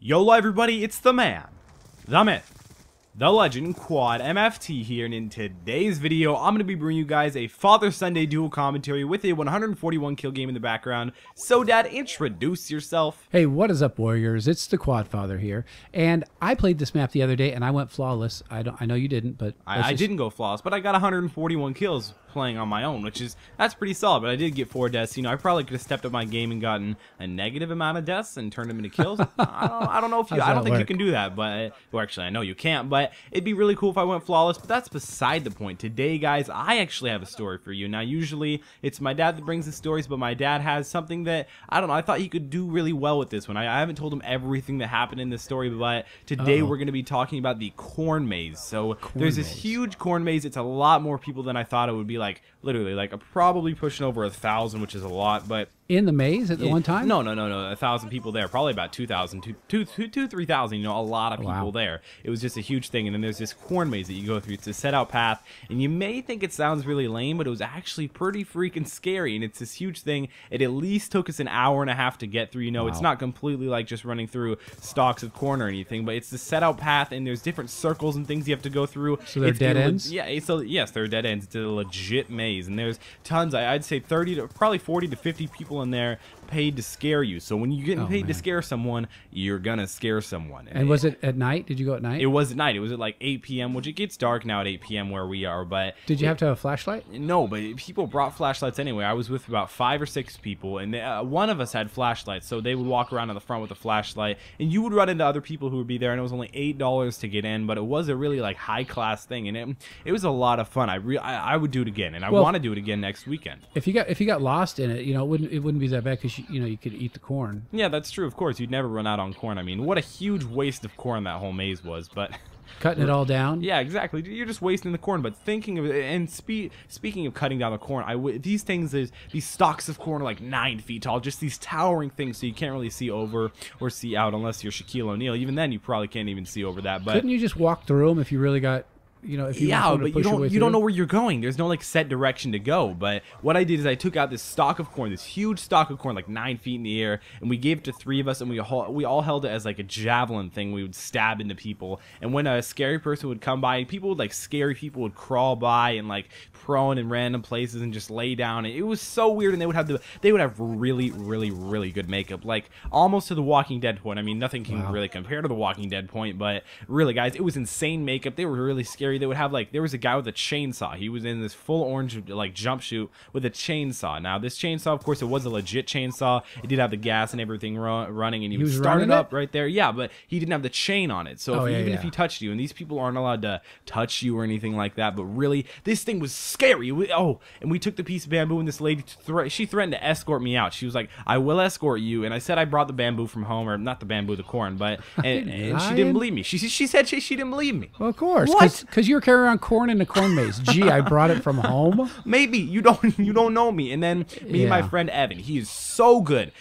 YOLO everybody, it's the man, the myth, the legend, Quad MFT here, and in today's video, I'm going to be bringing you guys a Father Sunday dual commentary with a 141 kill game in the background. So Dad, introduce yourself. Hey, what is up, Warriors? It's the Quad Father here, and I played this map the other day, and I went flawless. I know you didn't, but I didn't go flawless, but I got 141 kills playing on my own, that's pretty solid. But I did get 4 deaths. You know, I probably could have stepped up my game and gotten a negative amount of deaths and turned them into kills. I don't know if you. I don't think you can do that, but well, actually, I know you can't. But it'd be really cool if I went flawless. But that's beside the point. Today, guys, I actually have a story for you. Now, usually it's my dad that brings the stories, but my dad has something that I don't know. I thought he could do really well with this one. I haven't told him everything that happened in this story, but today we're going to be talking about the corn maze. So there's this huge corn maze. It's a lot more people than I thought it would be. Like literally, like probably pushing over 1,000, which is a lot. But in the maze at the one time? No, 1,000 people there. Probably about 2,000, 3,000. You know, a lot of people there. It was just a huge thing. And then there's this corn maze that you go through. It's a set out path, and you may think it sounds really lame, but it was actually pretty freaking scary. And it's this huge thing. It at least took us an hour and a half to get through. You know, it's not completely like just running through stalks of corn or anything, but it's the set out path, and there's different circles and things you have to go through. So they're dead ends? Yeah, yes, they're dead ends. It's a legit maze, and there's tons. I'd say 30 to probably 40 to 50 people in there paid to scare you. So when you're getting paid to scare someone, you're gonna scare someone. And was it at night? Did you go at night? It was at night. It was at like 8 p.m., which it gets dark now at 8 p.m. where we are. But did you have to have a flashlight? No, but people brought flashlights anyway. I was with about 5 or 6 people, and one of us had flashlights, so they would walk around in the front with a flashlight, and you would run into other people who would be there. And it was only $8 to get in, but it was a really like high class thing, and it was a lot of fun. I would do it again, and I want to do it again next weekend. If you got lost in it, you know, it wouldn't be that bad because you could eat the corn. Yeah, that's true. Of course, you'd never run out on corn. I mean, what a huge waste of corn that whole maze was, but cutting it all down. Yeah, exactly. You're just wasting the corn. But thinking of it, and speaking of cutting down the corn, these things, these stalks of corn are like 9 feet tall, just these towering things, so you can't really see over or see out unless you're Shaquille O'Neal. Even then, you probably can't even see over that. But couldn't you just walk through them if you really got? You know, if you but you don't know where you're going. There's no like set direction to go. But what I did is I took out this stalk of corn, this huge stalk of corn, like 9 feet in the air, and we gave it to 3 of us, and we all held it as like a javelin thing. We would stab into people, and when a scary person would come by, scary people would crawl by and like prone in random places and just lay down. And it was so weird, and they would have really, really, really good makeup, like almost to the Walking Dead point. I mean, nothing can really compare to the Walking Dead point, but really, guys, it was insane makeup. They were really scary. They would have there was a guy with a chainsaw. He was in this full orange like jumpsuit with a chainsaw. Now this chainsaw, of course, it was a legit chainsaw. It did have the gas and everything running, and he would start it up right there. Yeah, but he didn't have the chain on it. So even if he touched you, and these people aren't allowed to touch you or anything like that, but really, this thing was scary. And we took the piece of bamboo, and this lady she threatened to escort me out. She was like, "I will escort you," and I said I brought the bamboo from home, or not the bamboo, the corn, but and she didn't believe me. She said she didn't believe me. Well, of course, because you're carrying around corn in a corn maze. Gee, I brought it from home. Maybe you don't know me. And then me and my friend Evan, he is so good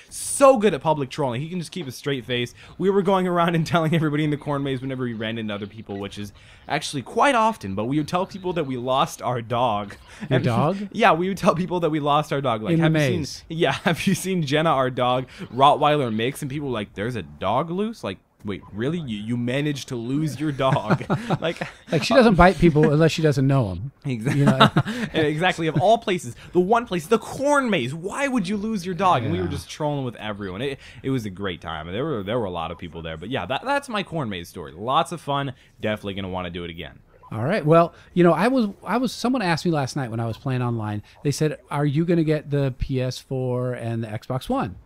at public trolling. He can just keep a straight face. We were going around and telling everybody in the corn maze whenever we ran into other people, which is actually quite often, but we would tell people that we lost our dog. Your dog? Yeah, we would tell people that we lost our dog. Like, in the maze. Have you seen Jenna, our dog, Rottweiler mix? And people were like, "There's a dog loose?" Like, wait, really? You managed to lose your dog? like she doesn't bite people unless she doesn't know them. Exactly. You know? Exactly. Of all places, the one place, the corn maze. Why would you lose your dog? And we were just trolling with everyone. It was a great time. There were a lot of people there. But yeah, that's my corn maze story. Lots of fun. Definitely gonna want to do it again. All right. Well, you know, I was. Someone asked me last night when I was playing online. They said, "Are you going to get the PS4 and the Xbox One?"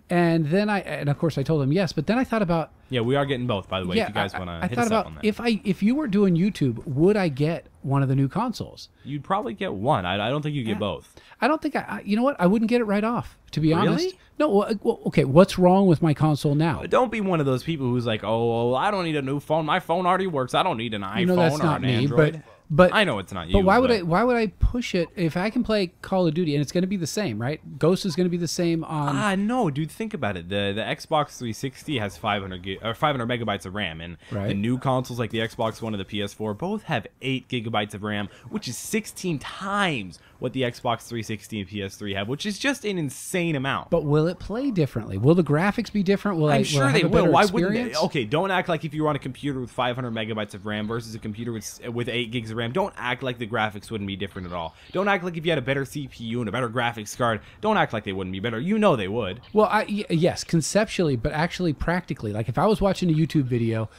And then and of course I told them yes. But then I thought about. Yeah, we are getting both, by the way. If you guys want to hit us up on that. If you were doing YouTube, would I get one of the new consoles? You'd probably get one. I don't think you get both. I don't think you know what? I wouldn't get it right off, to be honest. No. Well, okay. What's wrong with my console now? Don't be one of those people who's like, "Oh, I don't need a new phone. My phone already works. I don't need an iPhone that's or not an me, Android." But I know it's not you. But why would I push it if I can play Call of Duty and it's going to be the same, right? Ghost is going to be the same on. No, dude. Think about it. The Xbox 360 has 500 megabytes of RAM, and Right. the new consoles like the Xbox One and the PS4 both have 8 gigabytes of RAM, which is 16 times what the Xbox 360 and PS3 have, which is just an insane amount. But will it play differently? Will the graphics be different? Will I'm sure I have they a will. better Why wouldn't they? experience? Okay, don't act like if you were on a computer with 500 megabytes of RAM versus a computer with 8 gigs of RAM. Don't act like the graphics wouldn't be different at all. Don't act like if you had a better CPU and a better graphics card. Don't act like they wouldn't be better. You know they would. Well, yes, conceptually, but actually practically. Like if I was watching a YouTube video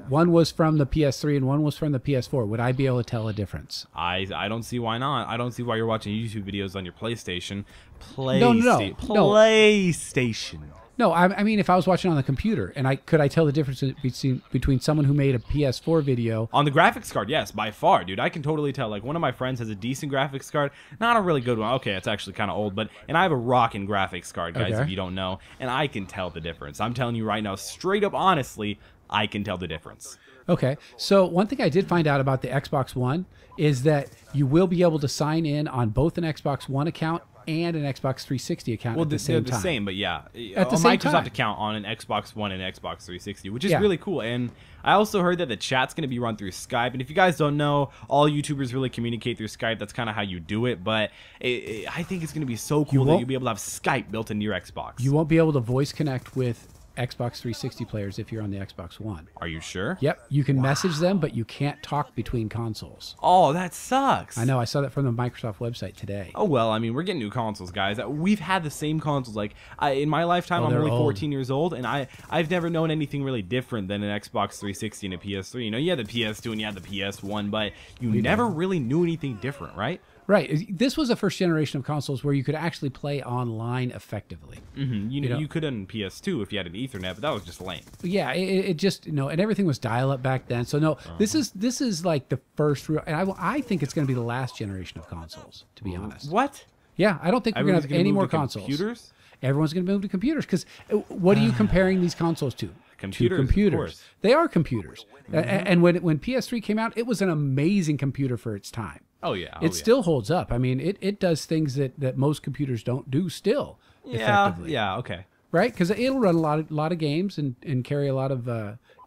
one was from the PS3 and one was from the PS4, would I be able to tell a difference? I don't see why not. I don't see why you're watching YouTube videos on your PlayStation. No. PlayStation. No, I mean if I was watching on the computer, and could I tell the difference between someone who made a PS4 video On the graphics card, yes, by far, dude. I can totally tell. Like, one of my friends has a decent graphics card. Not a really good one. Okay, it's actually kind of old, and I have a rockin' graphics card, guys, Okay. if you don't know. And I can tell the difference. I'm telling you right now, straight up honestly, I can tell the difference. Okay, so one thing I did find out about the Xbox One is that you will be able to sign in on both an Xbox One account and an Xbox 360 account Well, at the they're same the time. same, but yeah. At the a same Microsoft time. account on an Xbox One and Xbox 360, which is Yeah. really cool. And I also heard that the chat's going to be run through Skype. And if you guys don't know, all YouTubers really communicate through Skype. That's kind of how you do it. But I think it's going to be so cool that won't- you'll be able to have Skype built into your Xbox. You won't be able to voice connect with Xbox 360 players if you're on the Xbox One. Are you sure? Yep, you can message them, but you can't talk between consoles. Oh, that sucks. I know, I saw that from the Microsoft website today. Oh, well, I mean, we're getting new consoles, guys. We've had the same consoles. Like, in my lifetime, I'm they're only old. 14 years old, and I've never known anything really different than an Xbox 360 and a PS3. You know, you had the PS2 and you had the PS1, but you never really knew anything different, right? Right, this was the first generation of consoles where you could actually play online effectively. Mm-hmm. You know- you could on PS2 if you had an Ethernet, but that was just lame. Yeah, it just and everything was dial up back then. So no, this is like the first real, and I think it's going to be the last generation of consoles. To be honest, What? yeah, I don't think we're going to Everybody's have gonna any move more to consoles. Computers? Everyone's going to move to computers because what are you comparing these consoles to? Computers, To of computers. course. They are computers. And when PS3 came out, it was an amazing computer for its time. Oh, yeah. It still holds up. I mean, it does things that most computers don't do still effectively. Yeah, okay. Right? Because it'll run a lot of games and carry a lot of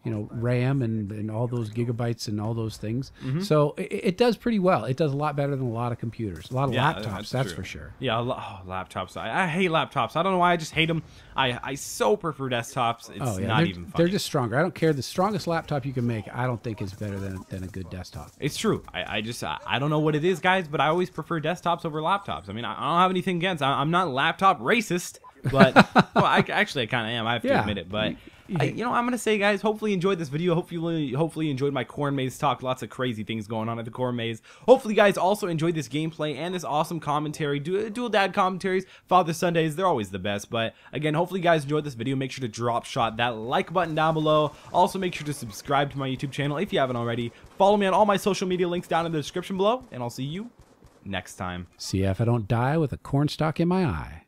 RAM and all those gigabytes and all those things. So it does pretty well. It does a lot better than a lot of computers, a lot of Yeah, laptops. That's true. for sure. Yeah, laptops. I hate laptops. I don't know why. I just hate them. I so prefer desktops. It's Oh yeah, not they're, even funny. they're just stronger. I don't care. The strongest laptop you can make, I don't think is better than a good desktop. It's true. I don't know what it is, guys, but I always prefer desktops over laptops. I mean, I don't have anything against. I'm not laptop racist, but well, I kind of am. I have to Yeah. admit it. But I'm gonna say, guys, hopefully you enjoyed this video. Hopefully you enjoyed my corn maze talk. Lots of crazy things going on at the corn maze. Hopefully you guys also enjoyed this gameplay and this awesome commentary. Dual dad commentaries, Father Sundays, they're always the best. But again, hopefully you guys enjoyed this video. Make sure to drop shot that like button down below. Also make sure to subscribe to my YouTube channel if you haven't already. Follow me on all my social media links down in the description below, and I'll see you next time. See if I don't die with a cornstalk in my eye.